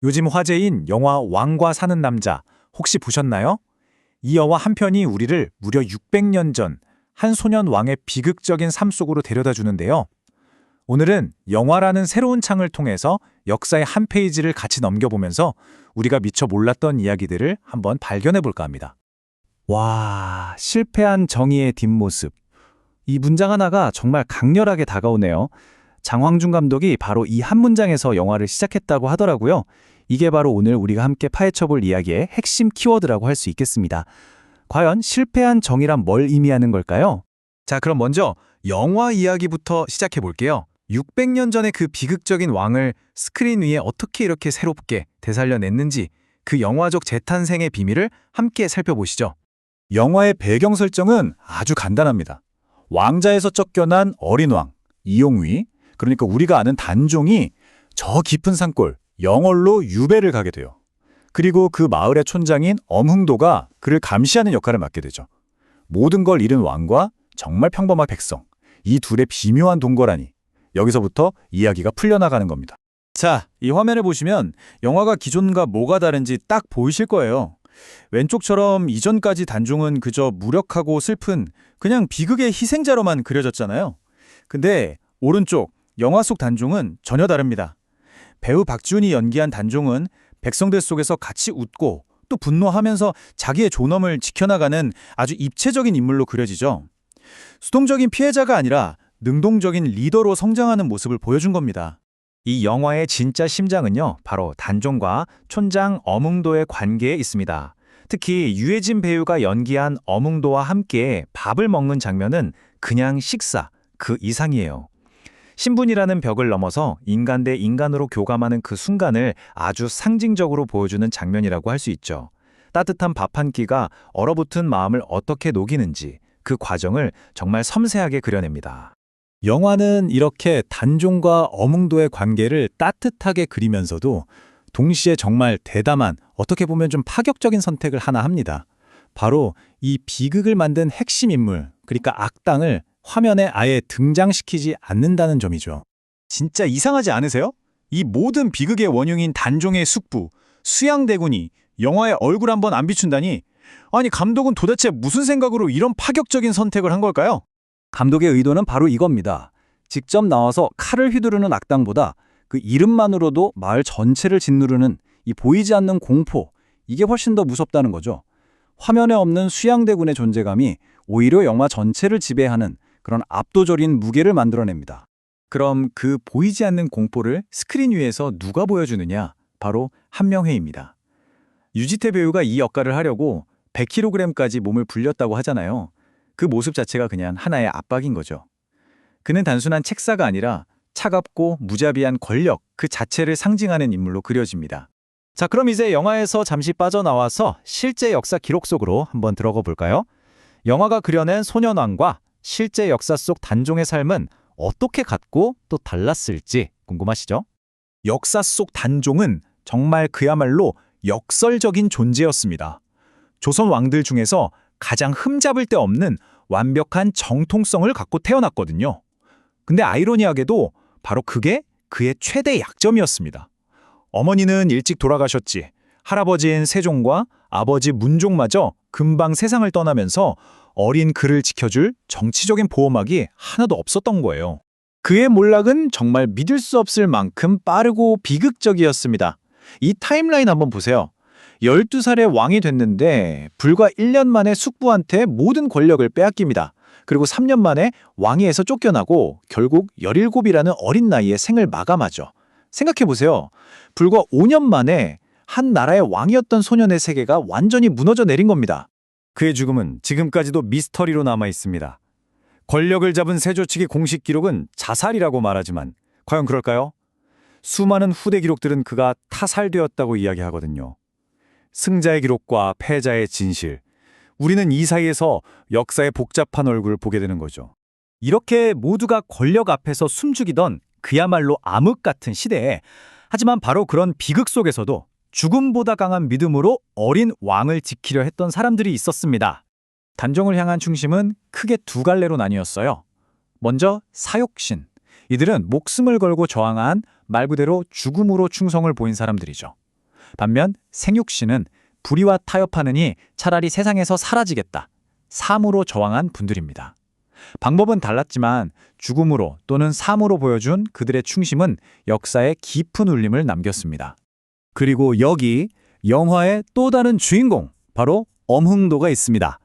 요즘 화제인 영화 왕과 사는 남자 혹시 보셨나요? 이 영화 한 편이 우리를 무려 600년 전 한 소년 왕의 비극적인 삶 속으로 데려다 주는데요. 오늘은 영화라는 새로운 창을 통해서 역사의 한 페이지를 같이 넘겨보면서 우리가 미처 몰랐던 이야기들을 한번 발견해 볼까 합니다. 와, 실패한 정의의 뒷모습. 이 문장 하나가 정말 강렬하게 다가오네요. 장황준 감독이 바로 이 한 문장에서 영화를 시작했다고 하더라고요. 이게 바로 오늘 우리가 함께 파헤쳐볼 이야기의 핵심 키워드라고 할 수 있겠습니다. 과연 실패한 정의란 뭘 의미하는 걸까요? 자, 그럼 먼저 영화 이야기부터 시작해 볼게요. 600년 전의 그 비극적인 왕을 스크린 위에 어떻게 이렇게 새롭게 되살려냈는지 그 영화적 재탄생의 비밀을 함께 살펴보시죠. 영화의 배경 설정은 아주 간단합니다. 왕자에서 쫓겨난 어린 왕, 이용위, 그러니까 우리가 아는 단종이 저 깊은 산골, 영월로 유배를 가게 돼요. 그리고 그 마을의 촌장인 엄흥도가 그를 감시하는 역할을 맡게 되죠. 모든 걸 잃은 왕과 정말 평범한 백성, 이 둘의 비묘한 동거라니. 여기서부터 이야기가 풀려나가는 겁니다. 자, 이 화면을 보시면 영화가 기존과 뭐가 다른지 딱 보이실 거예요. 왼쪽처럼 이전까지 단종은 그저 무력하고 슬픈 그냥 비극의 희생자로만 그려졌잖아요. 근데 오른쪽 영화 속 단종은 전혀 다릅니다. 배우 박지훈이 연기한 단종은 백성들 속에서 같이 웃고 또 분노하면서 자기의 존엄을 지켜나가는 아주 입체적인 인물로 그려지죠. 수동적인 피해자가 아니라 능동적인 리더로 성장하는 모습을 보여준 겁니다. 이 영화의 진짜 심장은요, 바로 단종과 촌장 엄흥도의 관계에 있습니다. 특히 유해진 배우가 연기한 엄흥도와 함께 밥을 먹는 장면은 그냥 식사, 그 이상이에요. 신분이라는 벽을 넘어서 인간 대 인간으로 교감하는 그 순간을 아주 상징적으로 보여주는 장면이라고 할 수 있죠. 따뜻한 밥 한 끼가 얼어붙은 마음을 어떻게 녹이는지 그 과정을 정말 섬세하게 그려냅니다. 영화는 이렇게 단종과 엄흥도의 관계를 따뜻하게 그리면서도 동시에 정말 대담한, 어떻게 보면 좀 파격적인 선택을 하나 합니다. 바로 이 비극을 만든 핵심 인물, 그러니까 악당을 화면에 아예 등장시키지 않는다는 점이죠. 진짜 이상하지 않으세요? 이 모든 비극의 원흉인 단종의 숙부, 수양대군이 영화에 얼굴 한번 안 비춘다니? 아니, 감독은 도대체 무슨 생각으로 이런 파격적인 선택을 한 걸까요? 감독의 의도는 바로 이겁니다. 직접 나와서 칼을 휘두르는 악당보다 그 이름만으로도 마을 전체를 짓누르는 이 보이지 않는 공포, 이게 훨씬 더 무섭다는 거죠. 화면에 없는 수양대군의 존재감이 오히려 영화 전체를 지배하는 그런 압도적인 무게를 만들어냅니다. 그럼 그 보이지 않는 공포를 스크린 위에서 누가 보여주느냐? 바로 한명회입니다. 유지태 배우가 이 역할을 하려고 100kg까지 몸을 불렸다고 하잖아요. 그 모습 자체가 그냥 하나의 압박인 거죠. 그는 단순한 책사가 아니라 차갑고 무자비한 권력 그 자체를 상징하는 인물로 그려집니다. 자, 그럼 이제 영화에서 잠시 빠져나와서 실제 역사 기록 속으로 한번 들어가 볼까요? 영화가 그려낸 소년왕과 실제 역사 속 단종의 삶은 어떻게 같고 또 달랐을지 궁금하시죠? 역사 속 단종은 정말 그야말로 역설적인 존재였습니다. 조선 왕들 중에서 가장 흠잡을 데 없는 완벽한 정통성을 갖고 태어났거든요. 근데 아이러니하게도 바로 그게 그의 최대 약점이었습니다. 어머니는 일찍 돌아가셨지. 할아버지인 세종과 아버지 문종마저 금방 세상을 떠나면서 어린 그를 지켜줄 정치적인 보호막이 하나도 없었던 거예요. 그의 몰락은 정말 믿을 수 없을 만큼 빠르고 비극적이었습니다. 이 타임라인 한번 보세요. 12살에 왕이 됐는데 불과 1년 만에 숙부한테 모든 권력을 빼앗깁니다. 그리고 3년 만에 왕위에서 쫓겨나고 결국 17이라는 어린 나이에 생을 마감하죠. 생각해보세요. 불과 5년 만에 한 나라의 왕이었던 소년의 세계가 완전히 무너져 내린 겁니다. 그의 죽음은 지금까지도 미스터리로 남아 있습니다. 권력을 잡은 세조 측의 공식 기록은 자살이라고 말하지만 과연 그럴까요? 수많은 후대 기록들은 그가 타살되었다고 이야기하거든요. 승자의 기록과 패자의 진실, 우리는 이 사이에서 역사의 복잡한 얼굴을 보게 되는 거죠. 이렇게 모두가 권력 앞에서 숨죽이던 그야말로 암흑 같은 시대에, 하지만 바로 그런 비극 속에서도 죽음보다 강한 믿음으로 어린 왕을 지키려 했던 사람들이 있었습니다. 단종을 향한 충심은 크게 두 갈래로 나뉘었어요. 먼저 사욕신. 이들은 목숨을 걸고 저항한 말 그대로 죽음으로 충성을 보인 사람들이죠. 반면 생육신은 불의와 타협하느니 차라리 세상에서 사라지겠다. 삶으로 저항한 분들입니다. 방법은 달랐지만 죽음으로 또는 삶으로 보여준 그들의 충심은 역사에 깊은 울림을 남겼습니다. 그리고 여기 영화의 또 다른 주인공, 바로 엄흥도가 있습니다.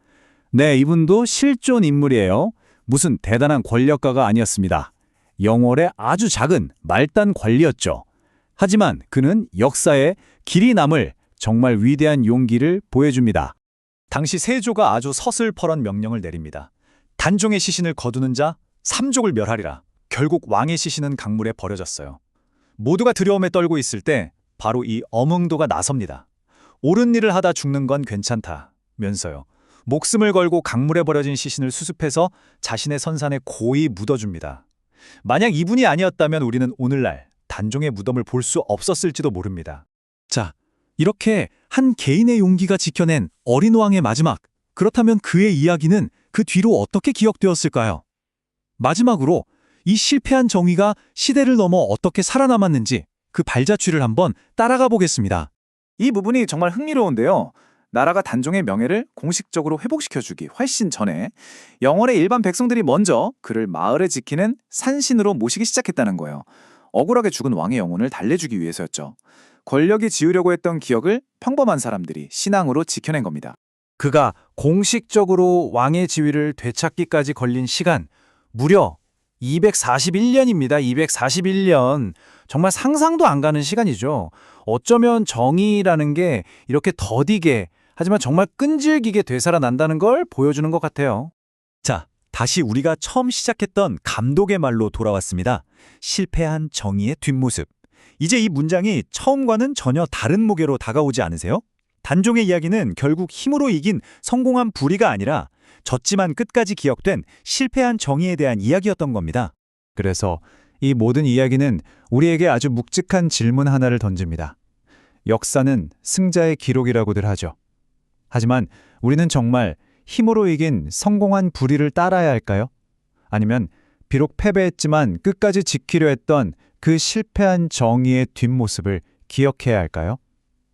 네, 이분도 실존 인물이에요. 무슨 대단한 권력가가 아니었습니다. 영월의 아주 작은 말단 관리였죠. 하지만 그는 역사에 길이 남을 정말 위대한 용기를 보여줍니다. 당시 세조가 아주 서슬퍼런 명령을 내립니다. 단종의 시신을 거두는 자 3족을 멸하리라. 결국 왕의 시신은 강물에 버려졌어요. 모두가 두려움에 떨고 있을 때 바로 이 엄흥도가 나섭니다. 옳은 일을 하다 죽는 건 괜찮다면서요. 목숨을 걸고 강물에 버려진 시신을 수습해서 자신의 선산에 고이 묻어줍니다. 만약 이분이 아니었다면 우리는 오늘날 단종의 무덤을 볼 수 없었을지도 모릅니다. 자, 이렇게 한 개인의 용기가 지켜낸 어린 왕의 마지막. 그렇다면 그의 이야기는 그 뒤로 어떻게 기억되었을까요? 마지막으로 이 실패한 정의가 시대를 넘어 어떻게 살아남았는지 그 발자취를 한번 따라가 보겠습니다. 이 부분이 정말 흥미로운데요. 나라가 단종의 명예를 공식적으로 회복시켜주기 훨씬 전에 영월의 일반 백성들이 먼저 그를 마을에 지키는 산신으로 모시기 시작했다는 거예요. 억울하게 죽은 왕의 영혼을 달래주기 위해서였죠. 권력이 지우려고 했던 기억을 평범한 사람들이 신앙으로 지켜낸 겁니다. 그가 공식적으로 왕의 지위를 되찾기까지 걸린 시간 무려 241년입니다. 241년. 정말 상상도 안 가는 시간이죠. 어쩌면 정의라는 게 이렇게 더디게 하지만 정말 끈질기게 되살아난다는 걸 보여주는 것 같아요. 자, 다시 우리가 처음 시작했던 감독의 말로 돌아왔습니다. 실패한 정의의 뒷모습. 이제 이 문장이 처음과는 전혀 다른 무게로 다가오지 않으세요? 단종의 이야기는 결국 힘으로 이긴 성공한 불의가 아니라 졌지만 끝까지 기억된 실패한 정의에 대한 이야기였던 겁니다. 그래서 이 모든 이야기는 우리에게 아주 묵직한 질문 하나를 던집니다. 역사는 승자의 기록이라고들 하죠. 하지만 우리는 정말 힘으로 이긴 성공한 불의를 따라야 할까요? 아니면 비록 패배했지만 끝까지 지키려 했던 그 실패한 정의의 뒷모습을 기억해야 할까요?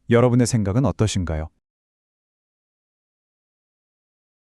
여러분의 생각은 어떠신가요?